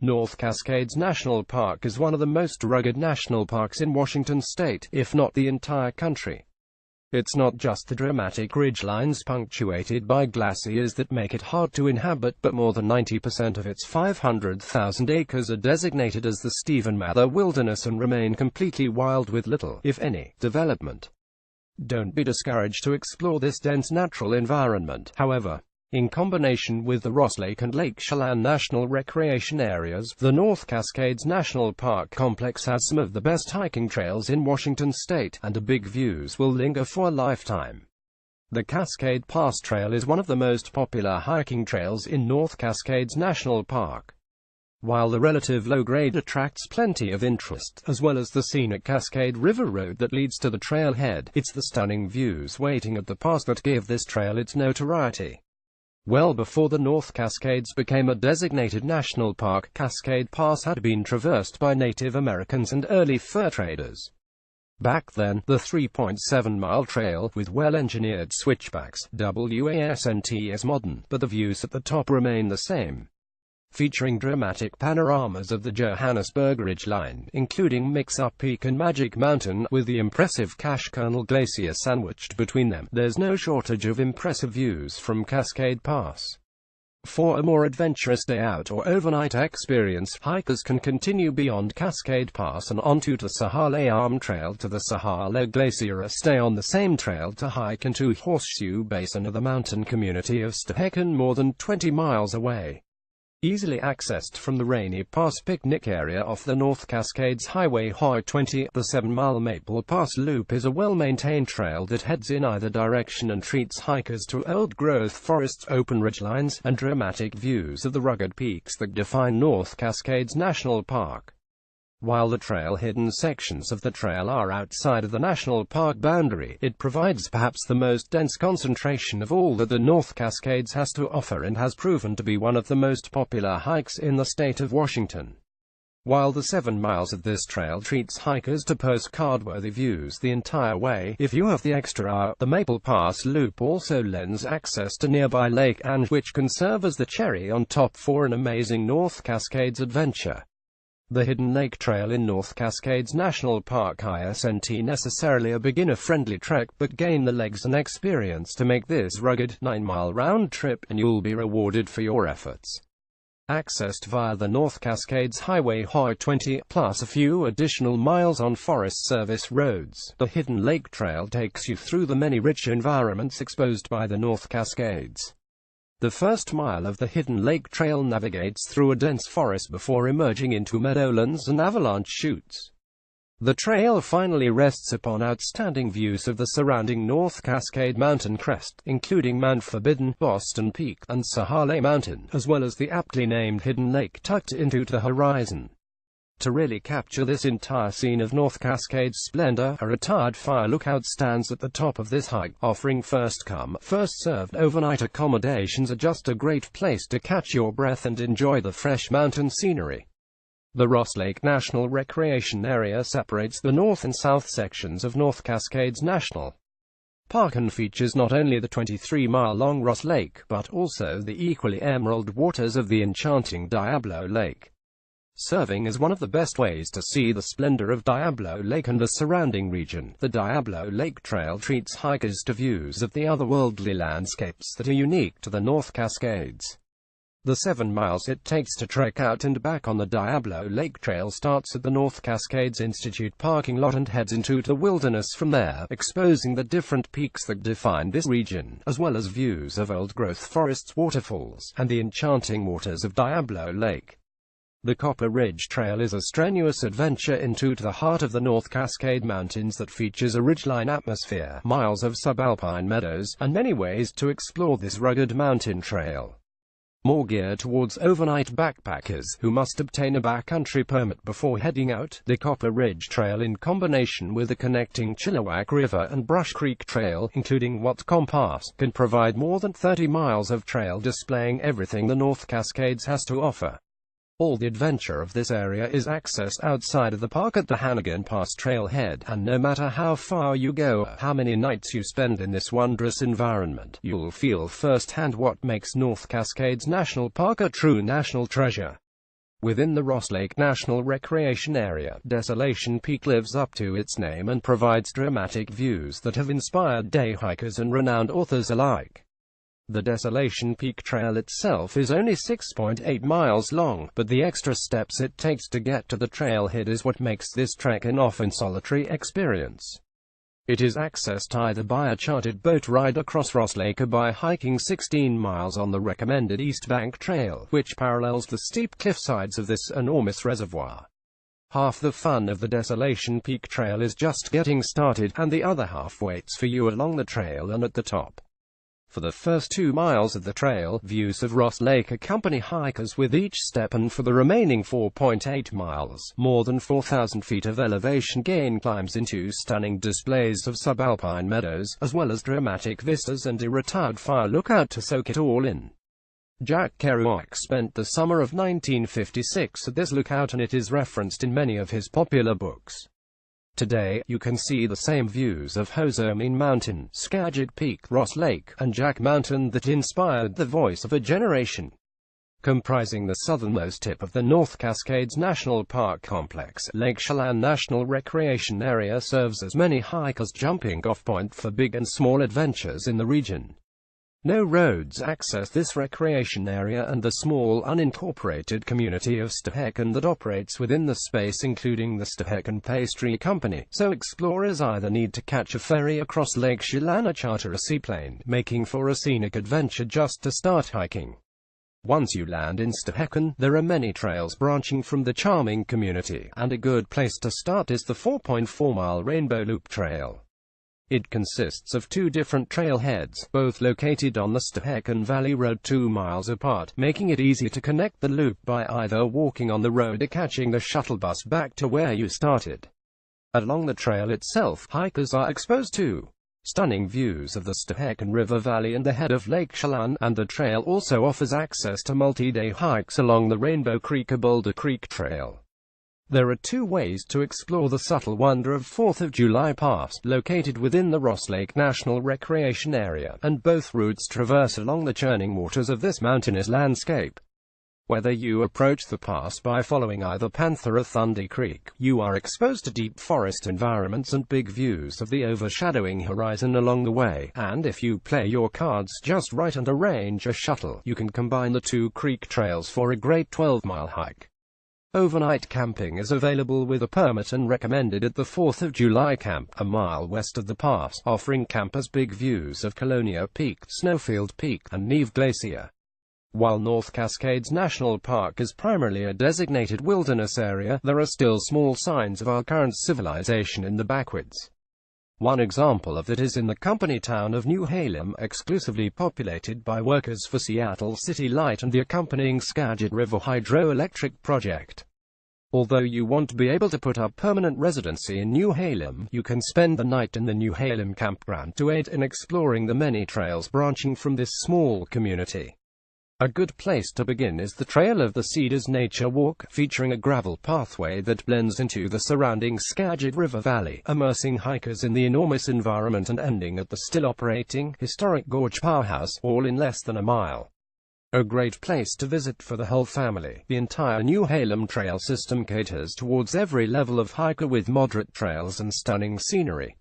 North Cascades National Park is one of the most rugged national parks in Washington state, if not the entire country. It's not just the dramatic ridgelines punctuated by glaciers that make it hard to inhabit, but more than 90% of its 500,000 acres are designated as the Stephen Mather Wilderness and remain completely wild with little, if any, development. Don't be discouraged to explore this dense natural environment, however. In combination with the Ross Lake and Lake Chelan National Recreation Areas, the North Cascades National Park complex has some of the best hiking trails in Washington state, and big views will linger for a lifetime. The Cascade Pass Trail is one of the most popular hiking trails in North Cascades National Park. While the relative low grade attracts plenty of interest, as well as the scenic Cascade River Road that leads to the trailhead, it's the stunning views waiting at the pass that give this trail its notoriety. Well before the North Cascades became a designated national park, Cascade Pass had been traversed by Native Americans and early fur traders. Back then, the 3.7-mile trail, with well-engineered switchbacks, wasn't as modern, but the views at the top remain the same. Featuring dramatic panoramas of the Johannesburg Ridgeline, including Mix-Up Peak and Magic Mountain, with the impressive Cache Kernel Glacier sandwiched between them, there's no shortage of impressive views from Cascade Pass. For a more adventurous day-out or overnight experience, hikers can continue beyond Cascade Pass and onto the Sahale Arm Trail to the Sahale Glacier, or stay on the same trail to hike into Horseshoe Basin of the mountain community of Stehekin, more than 20 miles away. Easily accessed from the Rainy Pass picnic area off the North Cascades Highway I-20, the 7-mile Maple Pass Loop is a well-maintained trail that heads in either direction and treats hikers to old-growth forests, open ridgelines, and dramatic views of the rugged peaks that define North Cascades National Park. While the trail-hidden sections of the trail are outside of the national park boundary, it provides perhaps the most dense concentration of all that the North Cascades has to offer and has proven to be one of the most popular hikes in the state of Washington. While the 7 miles of this trail treats hikers to postcard-worthy views the entire way, if you have the extra hour, the Maple Pass Loop also lends access to nearby Lake Ange, which can serve as the cherry on top for an amazing North Cascades adventure. The Hidden Lake Trail in North Cascades National Park isn't necessarily a beginner-friendly trek, but gain the legs and experience to make this rugged, 9-mile round trip, and you'll be rewarded for your efforts. Accessed via the North Cascades Highway I-20, plus a few additional miles on Forest Service roads, the Hidden Lake Trail takes you through the many rich environments exposed by the North Cascades. The first mile of the Hidden Lake Trail navigates through a dense forest before emerging into meadowlands and avalanche chutes. The trail finally rests upon outstanding views of the surrounding North Cascade mountain crest, including Mount Forbidden, Boston Peak, and Sahale Mountain, as well as the aptly named Hidden Lake tucked into the horizon. To really capture this entire scene of North Cascades splendor, a retired fire lookout stands at the top of this hike, offering first-come, first-served overnight accommodations are just a great place to catch your breath and enjoy the fresh mountain scenery. The Ross Lake National Recreation Area separates the north and south sections of North Cascades National Park and features not only the 23-mile-long Ross Lake, but also the equally emerald waters of the enchanting Diablo Lake. Serving as one of the best ways to see the splendor of Diablo Lake and the surrounding region, the Diablo Lake Trail treats hikers to views of the otherworldly landscapes that are unique to the North Cascades. The 7 miles it takes to trek out and back on the Diablo Lake Trail starts at the North Cascades Institute parking lot and heads into the wilderness from there, exposing the different peaks that define this region, as well as views of old-growth forests, waterfalls, and the enchanting waters of Diablo Lake. The Copper Ridge Trail is a strenuous adventure into the heart of the North Cascade Mountains that features a ridgeline atmosphere, miles of subalpine meadows, and many ways to explore this rugged mountain trail. More geared towards overnight backpackers, who must obtain a backcountry permit before heading out, the Copper Ridge Trail in combination with the connecting Chilliwack River and Brush Creek Trail, including Whatcom Pass, can provide more than 30 miles of trail displaying everything the North Cascades has to offer. All the adventure of this area is accessed outside of the park at the Hannigan Pass trailhead, and no matter how far you go, how many nights you spend in this wondrous environment, you'll feel firsthand what makes North Cascades National Park a true national treasure. Within the Ross Lake National Recreation Area, Desolation Peak lives up to its name and provides dramatic views that have inspired day hikers and renowned authors alike. The Desolation Peak Trail itself is only 6.8 miles long, but the extra steps it takes to get to the trailhead is what makes this trek an often solitary experience. It is accessed either by a chartered boat ride across Ross Lake or by hiking 16 miles on the recommended East Bank Trail, which parallels the steep cliffsides of this enormous reservoir. Half the fun of the Desolation Peak Trail is just getting started, and the other half waits for you along the trail and at the top. For the first 2 miles of the trail, views of Ross Lake accompany hikers with each step, and for the remaining 4.8 miles, more than 4,000 feet of elevation gain climbs into stunning displays of subalpine meadows, as well as dramatic vistas and a retired fire lookout to soak it all in. Jack Kerouac spent the summer of 1956 at this lookout, and it is referenced in many of his popular books. Today, you can see the same views of Hosomin Mountain, Skagit Peak, Ross Lake, and Jack Mountain that inspired the voice of a generation. Comprising the southernmost tip of the North Cascades National Park Complex, Lake Chelan National Recreation Area serves as many hikers' jumping-off point for big and small adventures in the region. No roads access this recreation area and the small unincorporated community of Stehekin that operates within the space, including the Stehekin Pastry Company, so explorers either need to catch a ferry across Lake Chelan or charter a seaplane, making for a scenic adventure just to start hiking. Once you land in Stehekin, there are many trails branching from the charming community, and a good place to start is the 4.4-mile Rainbow Loop Trail. It consists of 2 different trailheads, both located on the Stehekin Valley Road 2 miles apart, making it easy to connect the loop by either walking on the road or catching the shuttle bus back to where you started. Along the trail itself, hikers are exposed to stunning views of the Stehekin River Valley and the head of Lake Chelan, and the trail also offers access to multi-day hikes along the Rainbow Creek or Boulder Creek Trail. There are 2 ways to explore the subtle wonder of 4th of July Pass, located within the Ross Lake National Recreation Area, and both routes traverse along the churning waters of this mountainous landscape. Whether you approach the pass by following either Panther or Thunder Creek, you are exposed to deep forest environments and big views of the overshadowing horizon along the way, and if you play your cards just right and arrange a shuttle, you can combine the 2 creek trails for a great 12-mile hike. Overnight camping is available with a permit and recommended at the 4th of July Camp, a mile west of the pass, offering campers big views of Colonia Peak, Snowfield Peak, and Neve Glacier. While North Cascades National Park is primarily a designated wilderness area, there are still small signs of our current civilization in the backwoods. One example of that is in the company town of New Halem, exclusively populated by workers for Seattle City Light and the accompanying Skagit River hydroelectric project. Although you won't be able to put up permanent residency in New Halem, you can spend the night in the New Halem campground to aid in exploring the many trails branching from this small community. A good place to begin is the Trail of the Cedars Nature Walk, featuring a gravel pathway that blends into the surrounding Skagit River Valley, immersing hikers in the enormous environment and ending at the still-operating, historic Gorge Powerhouse, all in less than a mile. A great place to visit for the whole family. The entire New Halem trail system caters towards every level of hiker with moderate trails and stunning scenery.